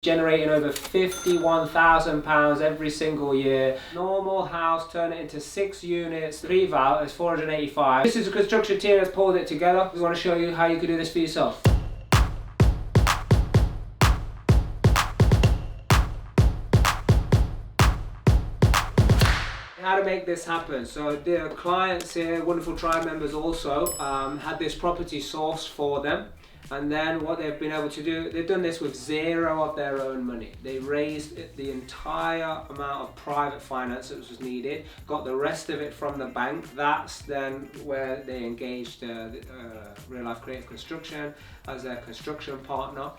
generating over £51,000 every single year. Normal house, turn it into 6 units. Pre-val is 485. This is a construction team that's pulled it together. We want to show you how you can do this for yourself. How to make this happen. So the clients here, wonderful tribe members also, had this property sourced for them. And then what they've been able to do, they've done this with zero of their own money. They raised the entire amount of private finance that was needed, got the rest of it from the bank. That's then where they engaged Real Life Creative Construction as their construction partner.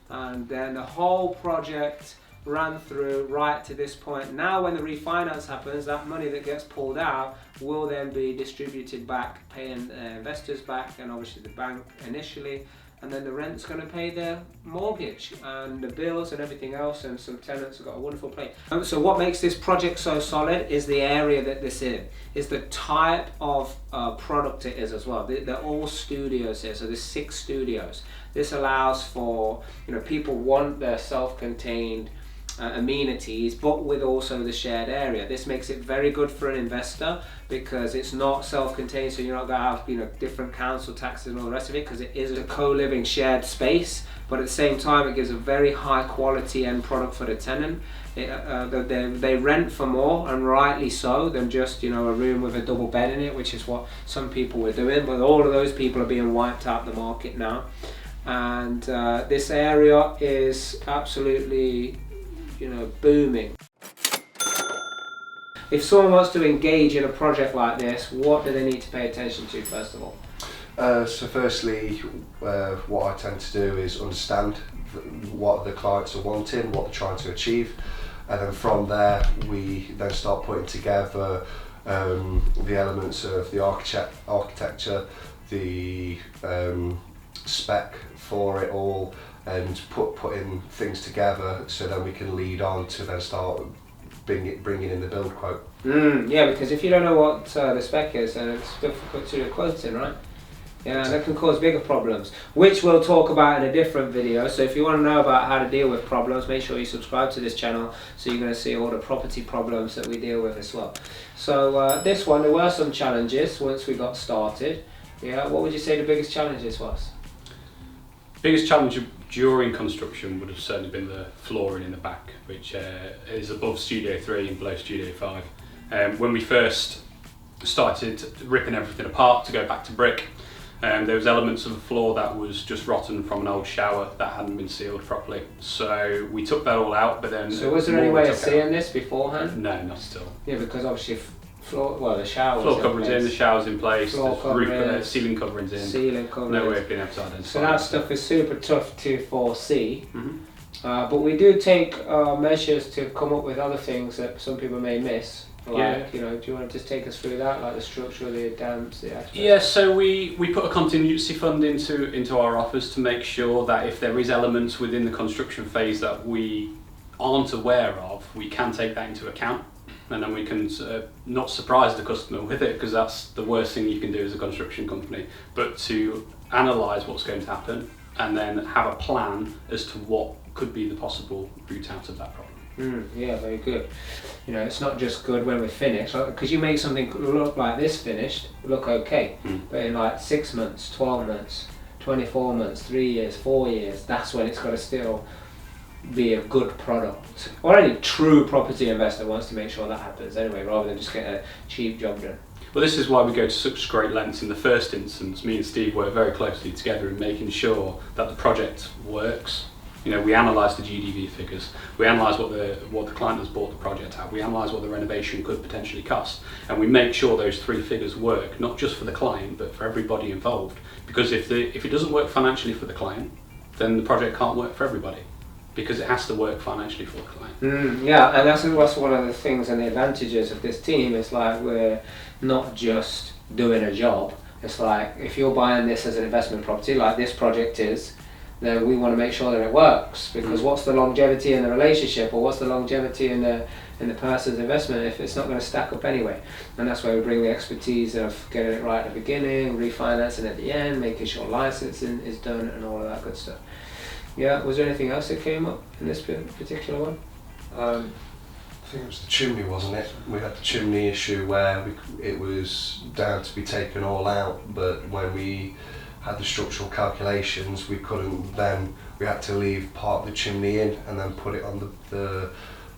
And then the whole project ran through right to this point. Now when the refinance happens, that money that gets pulled out will then be distributed back, paying investors back and obviously the bank initially. And then the rent's going to pay their mortgage and the bills and everything else, and some tenants have got a wonderful place. So what makes this project so solid is the area that this is the type of product it is as well. They're all studios here, so there's 6 studios. This allows for, people want their self-contained amenities, but with also the shared area. This makes it very good for an investor because it's not self-contained, so you're not going to have different council taxes and all the rest of it, because it is a co-living shared space, but at the same time it gives a very high quality end product for the tenant. They rent for more, and rightly so, than just a room with a double bed in it, which is what some people were doing, but all of those people are being wiped out the market now. And this area is absolutely booming. If someone wants to engage in a project like this, what do they need to pay attention to first of all? So firstly, what I tend to do is understand what the clients are wanting, what they're trying to achieve, and then from there we then start putting together the elements of the architecture, the spec for it all, and putting things together, so then we can lead on to then start bringing in the build quote. Yeah, because if you don't know what the spec is, then it's difficult to do quoting, right? Yeah, that can cause bigger problems, which we'll talk about in a different video. So if you want to know about how to deal with problems, make sure you subscribe to this channel, so you're going to see all the property problems that we deal with as well. So this one, there were some challenges once we got started. Yeah, what would you say the biggest challenges was? Biggest challenge during construction would have certainly been the flooring in the back, which is above Studio 3 and below Studio 5. When we first started ripping everything apart to go back to brick, there was elements of the floor that was just rotten from an old shower that hadn't been sealed properly. So we took that all out, but then... So was there any way of seeing this beforehand? No, not still. Yeah, because obviously the shower. Floor coverings in, the shower's in place, ceiling coverings in. Ceiling coverings. No way of being able to identify. So that stuff is super tough to foresee. But we do take measures to come up with other things that some people may miss. Like, do you want to just take us through that, like the structure, the damps, the aspects? Yeah, so we put a contingency fund into our offers to make sure that if there is elements within the construction phase that we aren't aware of, we can take that into account. And then we can not surprise the customer with it, because that's the worst thing you can do as a construction company, but to analyse what's going to happen and then have a plan as to what could be the possible route out of that problem. Yeah, very good. It's not just good when we're finished, because you make something look like this finished, look okay, but in like 6 months, 12 months, 24 months, 3 years, 4 years, that's when it's got to still be a good product. Or any true property investor wants to make sure that happens anyway, rather than just get a cheap job done. Well, this is why we go to such great lengths. In the first instance, me and Steve work very closely together in making sure that the project works. We analyse the GDV figures, we analyse what the client has bought the project at, we analyse what the renovation could potentially cost, and we make sure those 3 figures work, not just for the client, but for everybody involved. Because if it doesn't work financially for the client, then the project can't work for everybody, because it has to work financially for the client. Yeah, and that's one of the things and the advantages of this team. It's like we're not just doing a job. It's like, if you're buying this as an investment property, like this project is, then we want to make sure that it works, because what's the longevity in the relationship, or what's the longevity in the person's investment if it's not going to stack up anyway? And that's where we bring the expertise of getting it right at the beginning, refinancing at the end, making sure licensing is done and all of that good stuff. Yeah, was there anything else that came up in this particular one? I think it was the chimney, wasn't it? We had the chimney issue where it was down to be taken all out, but when we had the structural calculations, we couldn't then, we had to leave part of the chimney in and then put it on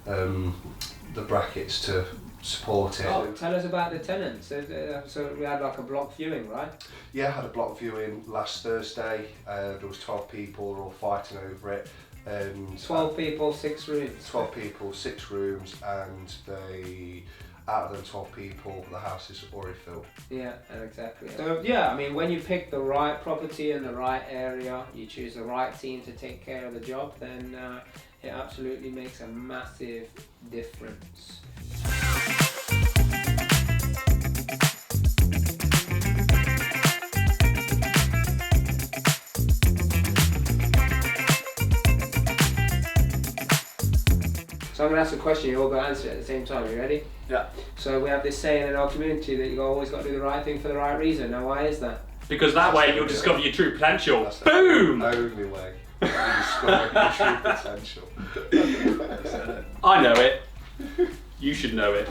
the brackets to support it. Oh, tell us about the tenants. So we had like a block viewing, right? Yeah, I had a block viewing last Thursday. There was 12 people, they're all fighting over it. 12 people, 6 rooms. 12 people, 6 rooms, and out of them 12 people, the house is already filled. Yeah, exactly. So yeah, I mean, when you pick the right property in the right area, you choose the right team to take care of the job, then it absolutely makes a massive difference. So I'm going to ask a question, you're all going to answer it at the same time. Are you ready? Yeah. So we have this saying in our community that you always got to do the right thing for the right reason. Now, why is that? Because that way you'll discover your true potential. That's Boom! the only way you discover your true potential. I know it. You should know it.